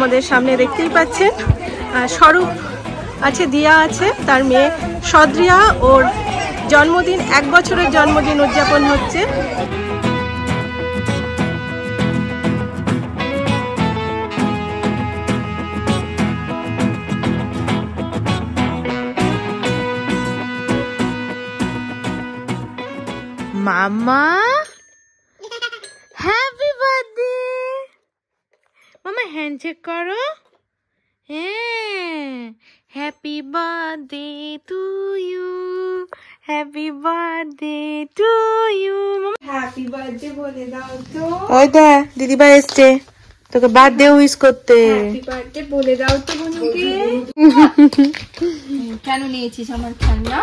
আমাদের সামনে দেখতেই পাচ্ছেন স্বরূপ আছে, দিয়া আছে, তার মেয়ে সদ্রিয়া। ওর জন্মদিন, 1 বছরের জন্মদিন উদযাপন হচ্ছে। মামা হ্যাপি বার্থডে। মামা হ্যান্ডশেক করো। হ্যাঁ, happy birthday to you, happy birthday to you. Happy birthday বলে দাও তো। ওই দা দিদিভাই এসছে তোকে বার্থডে উইশ করতে। হ্যাপি বার্থডে বলে দাও তো বন্ধুকে। কেন নিয়েছিস আমার খেলনা?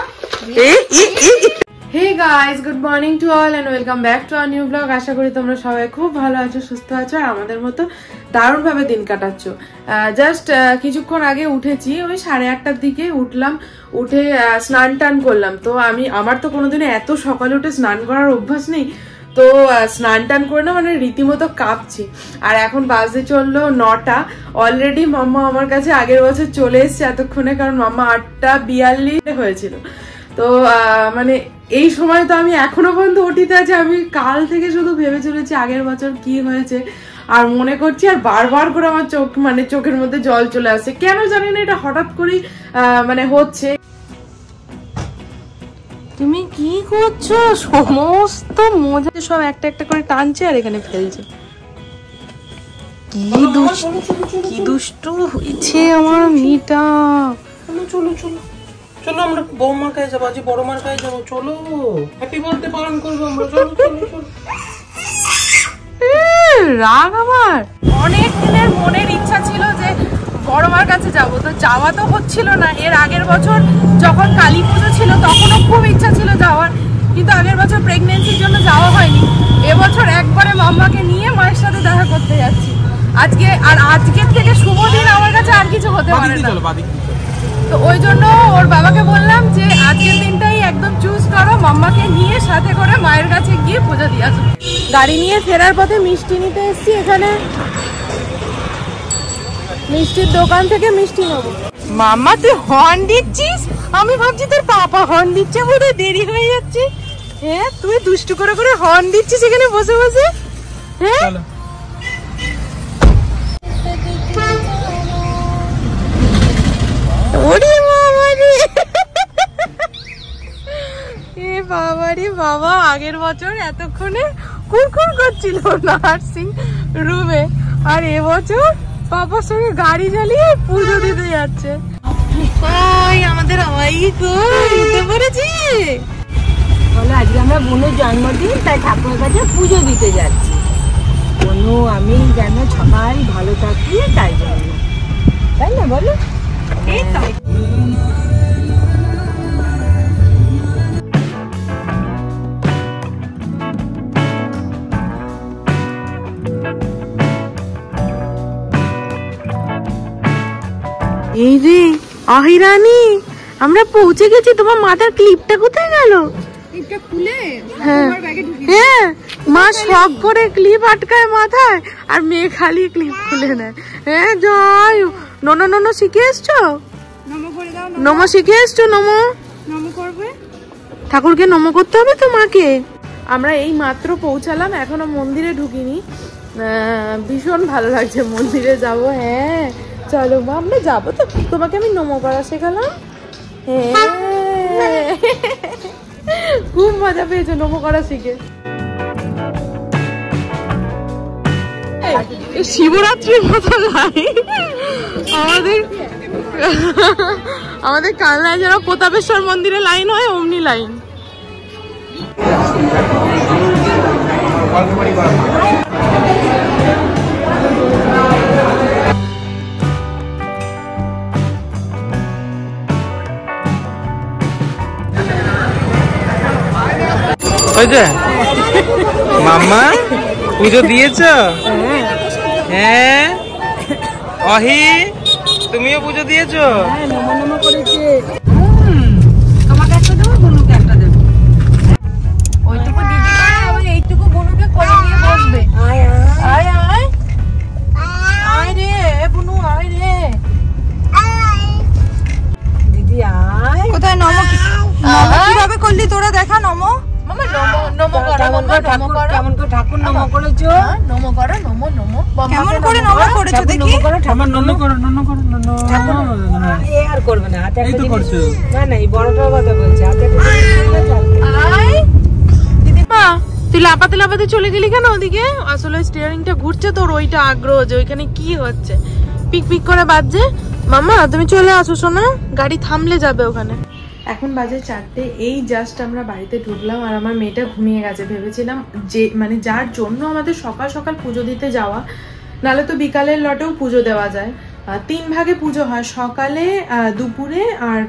Hey guys, good morning to all and welcome back to our new vlog. আশা করি তোমরা সবাই খুব ভালো আছো, সুস্থ আছো আর আমাদের মতো দারুণভাবে দিন কাটাচ্ছো। জাস্ট কিছুক্ষণ আগে উঠেছি, ওই 8:30টার দিকে উঠলাম, উঠে স্নান টান করলাম। তো আমার তো কোনোদিনও এত সকালে উঠে স্নান করার অভ্যাস নেই, তো স্নান টান করে না মানে রীতিমতো কাঁপছি। আর এখন বাজে চললো 9টা। অলরেডি মাম্মা আমার কাছে আগের বছর চলে এসছে এতক্ষণে, কারণ মাম্মা 8:42 হয়েছিল। তো মানে এই সময় তো আমি এখনো পর্যন্ত ওটিতে আছি। আমি কাল থেকে শুধু ভেবে চলেছি আগের বছর কি হয়েছে, আর মনে করছি, আর বারবার করে আমার চোখের মধ্যে জল চলে আসছে। কেন জানি না, এটা হঠাৎ করেই মানে হচ্ছে। তুমি কি করছো? সমস্ত মজা সব একটা একটা করে টানছে আর এখানে ফেলছে। কি দুষ্টু হয়েছে আমার মেয়েটা। চলো চলো চলো, আমরা বৌমার কাছে যাবো, আজ বড় মার কাছে যাবো। চলো, হ্যাপি বার্থডে পালন করবো আমরা। চলো চলো চলো। রাগ আমার অনেক দিনের মনের ইচ্ছা ছিল যে বড় মার কাছে যাবো, তো যাওয়া তো হচ্ছিল না। এর আগের বছর যখন কালী পুজো ছিল তখনও খুব ইচ্ছা ছিল যাওয়ার, কিন্তু আগের বছর প্রেগনেন্সির জন্য যাওয়া হয়নি। এবছর একবারে মাম্মাকে নিয়ে মায়ের সাথে দেখা করতে যাচ্ছি আজকে। আর আজকের থেকে শুভ দিন আমার কাছে আর কিছু হতে পারে না। তো ওই জন্য ওর বাবাকে বললাম যে আজকের দিনটাই একদম চুজ করো, মাম্মাকে নিয়ে সাথে করে মায়ের কাছে গিয়ে পুজো দিয়ে আসো। গাড়ি নিয়ে ফেরার পথে মিষ্টি নিতে এসেছি এখানে, মিষ্টির দোকান থেকে মিষ্টি নেবো। মাম্মা তুই হর্ন দিচ্ছিস? আমি ভাবছি তোর পাপা হর্ন দিচ্ছে, বোধহয় দেরি হয়ে যাচ্ছে। হ্যাঁ, তুই দুষ্টু করে করে হর্ন দিচ্ছিস এখানে বসে বসে। হ্যাঁ, বাবা আগের বছর এতক্ষণে কুরকুর করছিল নার্সিং রুমে, আর এবছর পাপার সঙ্গে গাড়ি চালিয়ে পুজো দিতে যাচ্ছে। আমাদের পড়েছি বলো, আজকে আমরা বোনের জন্মদিন, তাই ঠাকুরের কাছে পুজো দিতে যাচ্ছি। বোনু আমি যেন সবাই ভালো থাকি, তাই জন্য, তাই না বলো? এই রে আহিরানি, আমরা পৌঁছে গেছি। তোমার মাথার ক্লিপটা কোথায় গেল? ক্লিপটা খুলে হ্যাঁ, মা শখ করে ক্লিপ আটকায় মাথায়, আর মেয়ে খালি ক্লিপ খুলে নেয়। হ্যাঁ যাই, ননো শিখে এসছো? নমো শিখে এসছো? নমো করবে, ঠাকুরকে নমো করতে হবে তো মাকে। আমরা এই মাত্র পৌঁছালাম, এখনো মন্দিরে ঢুকিনি। ভীষণ ভালো লাগছে, মন্দিরে যাব। হ্যাঁ চলো মা, আমরা যাবো তো। তোমাকে আমি নমো করা শেখালাম। হ্যাঁ, খুব মজা পেয়েছো নমো করা শিখে। শিবরাত্রির মতো লাইন আমাদের কালনায় যারা প্রতাপেশ্বর মন্দিরে লাইন হয়, অমনি লাইন। মাম্মা পুজো দিয়েছ? হ্যাঁ। অহি তুমিও পুজো দিয়েছো? নমো করেছে। তোমাকে একটা দেবো, বোনুকে একটা দেবো। ওইটুকু দিদি আবার এইটুকু বোনুকে করে নিয়ে বসবে। আয় আয় আয় রে বুনু। কেমন করে ঠাকুর নমো করেছো? নমো করো, নমো নমো। কেমন করে নমো করেছো দেখি? ঠাকুর নমো করো, নমো করো, নমো। এ আর করবে না, হাতে একটা জিনিস। না না, এই বড়টার কথা বলছি, হাতে একটা দিদিমা, তুই লাপাতে লাপাতে চলে গেলি কেন ওদিকে? আসলে স্টিয়ারিংটা ঘুরছে, তোর ওইটা আগ্রহ যে ওইখানে কি হচ্ছে, পিক পিক করে বাজছে। মামা তুমি চলে আসো শোনা, গাড়ি থামলে যাবে ওখানে। এখন বাজে 4টে, এই জাস্ট আমরা বাড়িতে ঢুকলাম আর আমার মেয়েটা ঘুমিয়ে গেছে। ভেবেছিলাম যে মানে যার জন্য আমাদের সকাল সকাল পুজো দিতে যাওয়া, নাহলে তো বিকালের লটেও পুজো দেওয়া যায়। 3 ভাগে পুজো হয়, সকালে, দুপুরে আর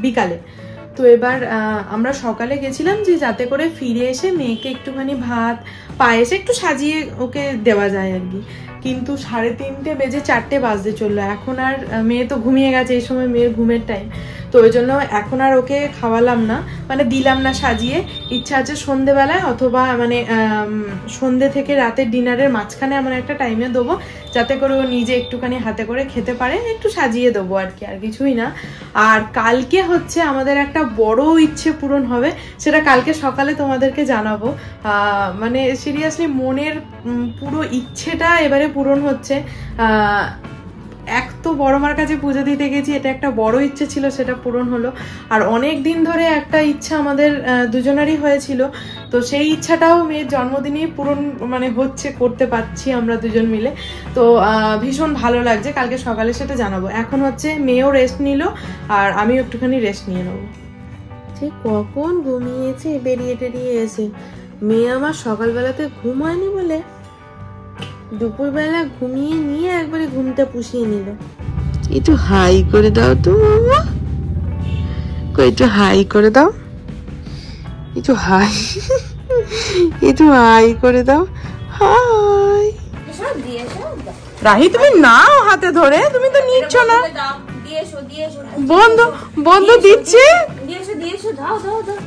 বিকালে। তো এবার আমরা সকালে গেছিলাম যে যাতে করে ফিরে এসে মেয়েকে একটুখানি ভাত পায়েসে একটু সাজিয়ে ওকে দেওয়া যায় আর কি। কিন্তু 3:30 বেজে 4টে বাজতে চললো। এখন আর মেয়ে তো ঘুমিয়ে গেছে, এই সময় মেয়ের ঘুমের টাইম, তো ওই জন্য এখন আর ওকে খাওয়ালাম না, মানে দিলাম না সাজিয়ে। ইচ্ছা আছে সন্ধেবেলায় অথবা মানে সন্ধে থেকে রাতের ডিনারের মাঝখানে এমন একটা টাইমে দেবো যাতে করে ও নিজে একটুখানি হাতে করে খেতে পারে, একটু সাজিয়ে দেবো আর কি, আর কিছুই না। আর কালকে হচ্ছে আমাদের একটা বড় ইচ্ছে পূরণ হবে, সেটা কালকে সকালে তোমাদেরকে জানাবো। মানে সিরিয়াসলি মনের পুরো ইচ্ছেটা এবারে পূরণ হচ্ছে। এক তো বড় মার কাছে পুজো দিতে গেছি, এটা একটা বড় ইচ্ছে ছিল, সেটা পূরণ হলো। আর অনেক দিন ধরে একটা ইচ্ছা আমাদের দুজনেরই হয়েছিল, তো সেই ইচ্ছাটাও মেয়ের জন্মদিনেই পূরণ মানে হচ্ছে, করতে পারছি আমরা দুজন মিলে। তো ভীষণ ভালো লাগছে, কালকে সকালে সেটা জানাবো। এখন হচ্ছে মেয়েও রেস্ট নিল আর আমিও একটুখানি রেস্ট নিয়ে নেবো। সে কখন ঘুমিয়েছে বেরিয়ে টেরিয়ে এসে। মেয়ে আমার সকালবেলাতে ঘুম হয়নি বলে দুপুরবেলা ঘুমিয়ে নিয়ে একবারে ঘুমটা পুষিয়ে নিল। একটু হাই করে দাও তো মামা, একটু হাই করে দাও, একটু হাই, একটু হাই করে দাও, হাই। রাহি তুমি নাও হাতে ধরে, তুমি তো নিচ্ছ না। বন্ধু বন্ধু দিচ্ছে,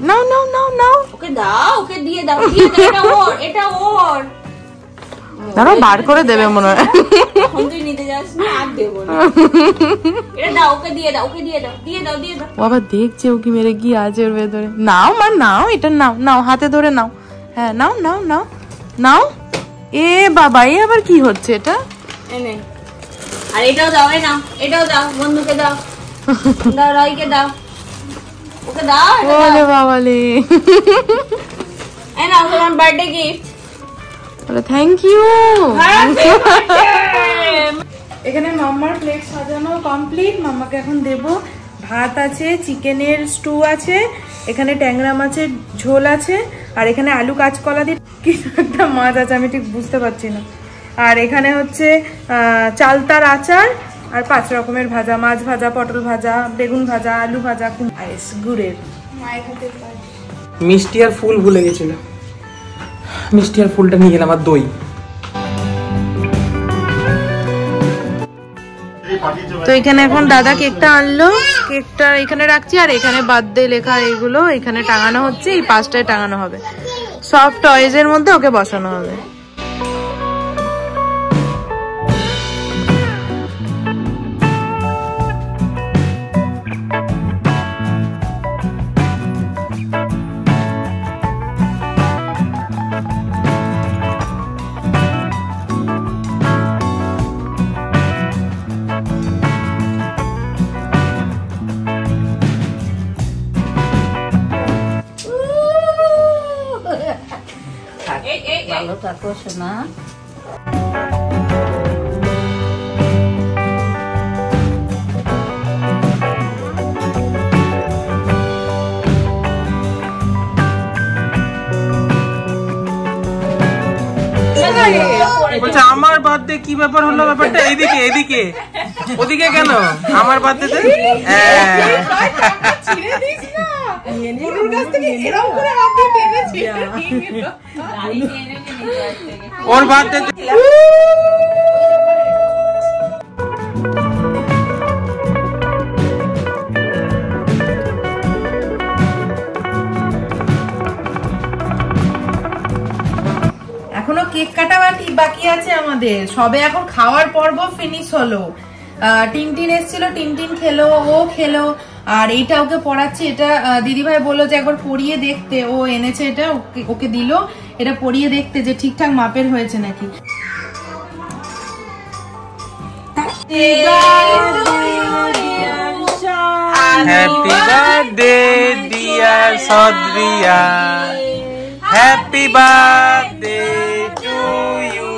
নাও নাও নাও নাও, ওকে দাও, ওকে দিয়ে দাও, দিয়ে দাও, এটা ওর, এটা ওর। দাঁড়াও বার করে দেবে মনে হয়। তুই নিতে যাস না, আর দেবো না। এটা দাও, ওকে দিয়ে দাও, ওকে দিয়ে দাও, দিয়ে দাও, দিয়ে দাও। ও আবার দেখছে ও কি মেরে কি আছে ওর ভেতরে। নাও মা নাও, এটা নাও, নাও হাতে ধরে নাও। হ্যাঁ নাও নাও নাও নাও। এ বাবা, এ আবার কি হচ্ছে এটা? এনে আর এটাও দাও, এই নাও, এটাও দাও, বন্ধুকে দাও, দাও, রাইকে দাও, ওকে দাও, ওরে বাবা লে। এই নাও তোমার বার্থডে গিফট। Thank you. এখানে মাম্মার প্লেট সাজানো কমপ্লিট। মাম্মাকে এখন দেব। ভাত আছে, চিকেনের স্টু আছে, এখানে ট্যাংরা মাছের ঝোল আছে, আর এখানে আলু কাঁচকলা দিয়ে কিছু একটা মাছ আছে, আমি ঠিক বুঝতে পারছি না। আর এখানে হচ্ছে চালতার আচার আর 5 রকমের ভাজা, মাছ ভাজা, পটল ভাজা, বেগুন ভাজা, আলু ভাজা, আইস গুড়ের। মিষ্টি আর ফুল ভুলে গেছিল, মিষ্টি আর ফুলটা নিয়ে গেলাম, আর দই। তো এখানে এখন দাদা কেকটা আনলো, কেকটা এখানে রাখছি, আর এখানে বার্থডে লেখা এগুলো এখানে টাঙানো হচ্ছে, এই 5টায় টাঙানো হবে। সব টয়েজ এর মধ্যে ওকে বসানো হবে। ভালো থাকো সোনা। বলছে আমার বার্থডে কি ব্যাপার হলো, ব্যাপারটা এইদিকে এইদিকে, ওদিকে কেন আমার বার্থডেতে? ওর বার্থডেতে এখনো কেক কাটা বাকি আছে আমাদের, সবে এখন খাওয়ার পর্ব ফিনিশ হলো। টিনটিন এসেছিল, টিনটিন খেলো, ও খেলো, আর এইটা ওকে পরাচ্ছি। এটা দিদিভাই বললো যে একবার পরিয়ে দেখতে, ও এনেছে এটা, ওকে দিল এটা পরিয়ে দেখতে যে ঠিকঠাক মাপের হয়েছে নাকি। Happy birthday dear Sadriya, happy birthday to you.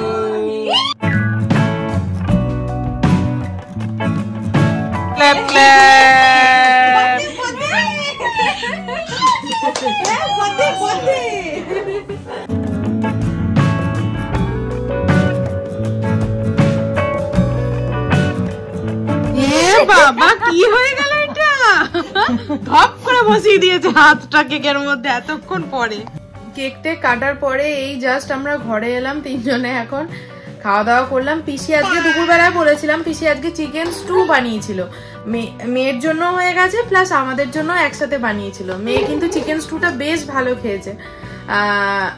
Clap clap. বাবা কি হয়ে গেল এটা, ধপ করে বসিয়ে দিয়েছে হাতটা কেকের মধ্যে এতক্ষণ পরে। কেকটা কাটার পরে এই জাস্ট আমরা ঘরে এলাম তিনজনে, এখন খাওয়া দাওয়া করলাম। পিসি আজকে দুপুরবেলায় বলেছিলাম, পিসি আজকে চিকেন স্টু বানিয়েছিল, মেয়ের জন্য হয়ে গেছে প্লাস আমাদের জন্য একসাথে বানিয়েছিল। মেয়ে কিন্তু চিকেন স্টুটা বেশ ভালো খেয়েছে,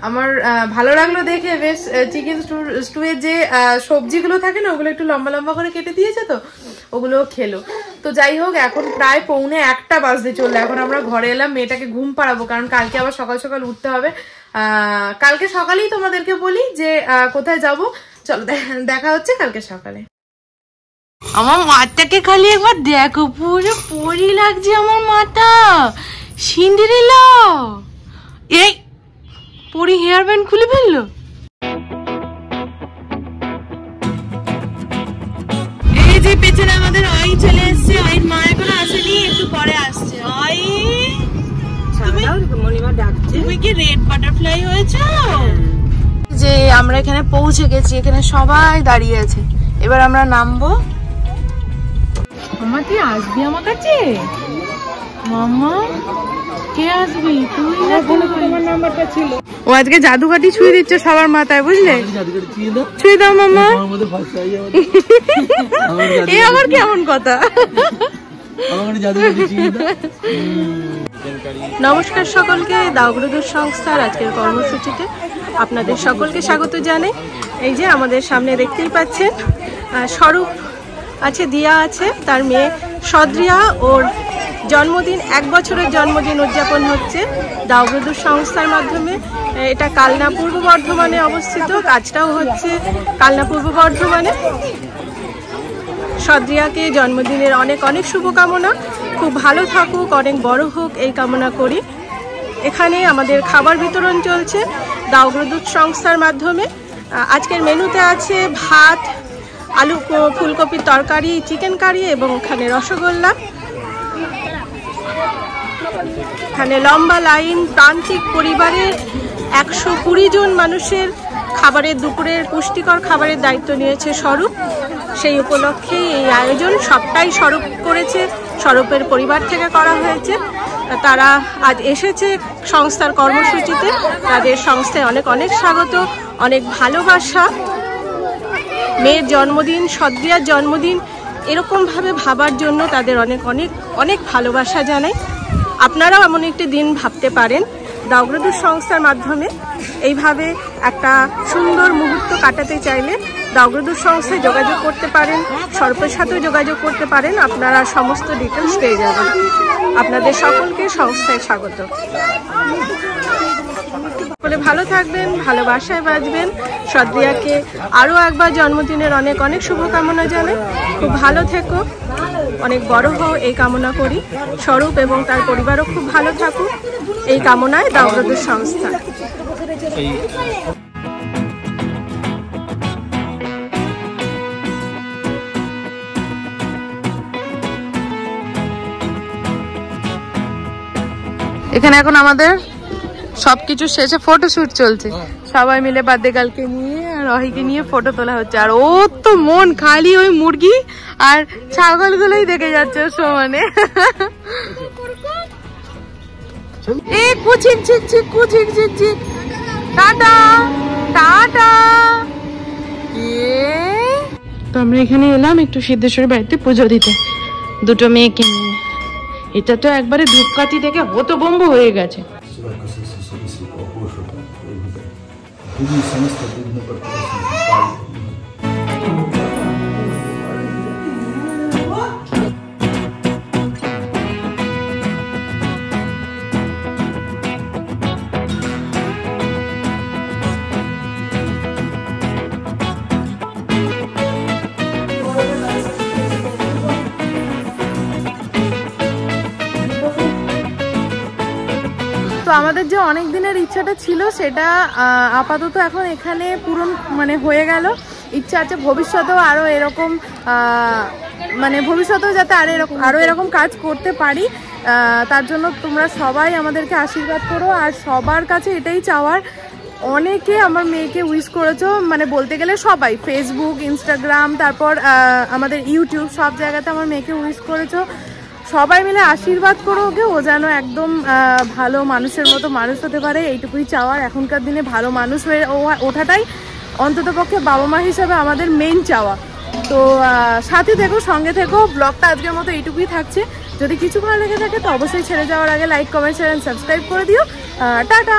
আমার ভালো লাগলো দেখে। বেশ চিকেন স্টু এর যে সবজিগুলো থাকে না ওগুলো একটু লম্বা লম্বা করে কেটে দিয়েছে, তো ওগুলো খেলো। তো যাই হোক, এখন প্রায় 1:45 বাজতে চললো। এখন আমরা ঘরে এলাম, মেয়েটাকে ঘুম পাড়াবো, কারণ কালকে আবার সকাল সকাল উঠতে হবে। কালকে সকালেই তোমাদেরকে বলি যে কোথায় যাব। চলো দেখা হচ্ছে কালকে সকালে। আমার মাথাটাকে খালি একবার দেখো, পুরো পরি লাগছে আমার মাথা, সিন্ডারেলা। এই পরি হেয়ার ব্যান্ড খুলে ফেললো। এই যে পেছনে আমাদের আই চলে এসছে, আইর মা এখনো আসেনি, একটু পরে আসছে। আই তুমি কি রেড বাটারফ্লাই হয়েছ? যে আমরা এখানে পৌঁছে গেছি, এখানে সবাই দাঁড়িয়ে আছে, এবার আমরা নামবো। মামা তুই আসবি আমার কাছে? মামা কে আসবি তুই? তোমার নাম্বারটা ছিল। ও আজকে জাদুকাঠি ছুঁয়ে দিচ্ছে সবার মাথায়, বুঝলে? ছুঁয়ে দাও মামা। এ আবার কেমন কথা। নমস্কার সকলকে, দাওগ্রদূত সংস্থার আজকের কর্মসূচিতে আপনাদের সকলকে স্বাগত জানাই। এই যে আমাদের সামনে দেখতেই পাচ্ছেন স্বরূপ আছে, দিয়া আছে, তার মেয়ে সদ্রিয়া, ওর জন্মদিন, 1 বছরের জন্মদিন উদযাপন হচ্ছে দাওগ্রদূত সংস্থার মাধ্যমে। এটা কালনা পূর্ব বর্ধমানে অবস্থিত, কাজটাও হচ্ছে কালনা পূর্ব বর্ধমানে। সদ্রিয়াকে জন্মদিনের অনেক অনেক শুভকামনা, খুব ভালো থাকুক, অনেক বড় হোক এই কামনা করি। এখানে আমাদের খাবার বিতরণ চলছে দাওগ্রদূত সংস্থার মাধ্যমে। আজকের মেনুতে আছে ভাত, আলু ফুলকপির তরকারি, চিকেন কারি এবং এখানে রসগোল্লা। এখানে লম্বা লাইন, প্রান্তিক পরিবারের 120 জন মানুষের খাবারের, দুপুরের পুষ্টিকর খাবারের দায়িত্ব নিয়েছে স্বরূপ। সেই উপলক্ষে এই আয়োজন সবটাই স্বরূপ করেছে, স্বরূপের পরিবার থেকে করা হয়েছে। তারা আজ এসেছে সংস্থার কর্মসূচিতে, তাদের সংস্থায় অনেক অনেক স্বাগত, অনেক ভালোবাসা। মেয়ের জন্মদিন, সদ্রিয়ার জন্মদিন এরকমভাবে ভাবার জন্য তাদের অনেক অনেক অনেক ভালোবাসা জানাই। আপনারাও এমন একটি দিন ভাবতে পারেন দাওগ্রদূত সংস্থার মাধ্যমে। এইভাবে একটা সুন্দর মুহূর্ত কাটাতে চাইলে দাওগ্রদূত সংস্থায় যোগাযোগ করতে পারেন, স্বরূপের সাথেও যোগাযোগ করতে পারেন, আপনারা সমস্ত ডিটেলস পেয়ে যাবেন। আপনাদের সকলকে সংস্থায় স্বাগত। বলে ভালো থাকবেন, ভালোবাসায় বাঁচবেন। সদ্রিয়াকে আরও একবার জন্মদিনের অনেক অনেক শুভকামনা জানাই। খুব ভালো থেকো, অনেক বড় হও এই কামনা করি। স্বরূপ এবং তার পরিবারও খুব ভালো থাকুক এই কামনায় দাওগ্রদূত সংস্থা। এখানে এখন আমাদের সবকিছু শেষে ফটোশুট চলছে, সবাই মিলে বার্থডে গার্লকে নিয়ে আর রহিকে নিয়ে ফটো তোলা হচ্ছে। আর ও তো মন খালি ওই মুরগি আর ছাগলগুলোই দেখে যাচ্ছে সমানে। এ কুচিক চিক চিক, কুচিক চিক চিক, টাটা টাটা। তো আমরা এখানে এলাম একটু সিদ্ধেশ্বরের বাড়িতে পুজো দিতে, দুটো মেয়েকে নিয়ে। এটা তো একবারে ধূপকাঠি থেকে হতভম্ব হয়ে গেছে। আমাদের যে অনেক দিনের ইচ্ছাটা ছিল সেটা আপাতত এখন এখানে পূরণ মানে হয়ে গেল। ইচ্ছা আছে ভবিষ্যতেও আরো এরকম মানে ভবিষ্যতেও যাতে আরো এরকম কাজ করতে পারি, তার জন্য তোমরা সবাই আমাদেরকে আশীর্বাদ করো। আর সবার কাছে এটাই চাওয়ার, অনেকে আমার মেয়েকে উইশ করেছো, মানে বলতে গেলে সবাই, ফেসবুক, ইনস্টাগ্রাম, তারপর আমাদের ইউটিউব, সব জায়গাতে আমার মেয়েকে উইশ করেছো। সবাই মিলে আশীর্বাদ করো ওকে, ও যেন একদম ভালো মানুষের মতো মানুষ হতে পারে, এইটুকুই চাওয়ার। এখনকার দিনে ভালো মানুষ হয়ে ওঠাটাই অন্ততপক্ষে বাবা মা হিসাবে আমাদের মেইন চাওয়া। তো সাথে থেকো, সঙ্গে থেকো। ব্লগটা আজকের মতো এইটুকুই থাকছে। যদি কিছু ভালো লেগে থাকে তো অবশ্যই ছেড়ে যাওয়ার আগে like, comment, share and subscribe করে দিও। টাটা।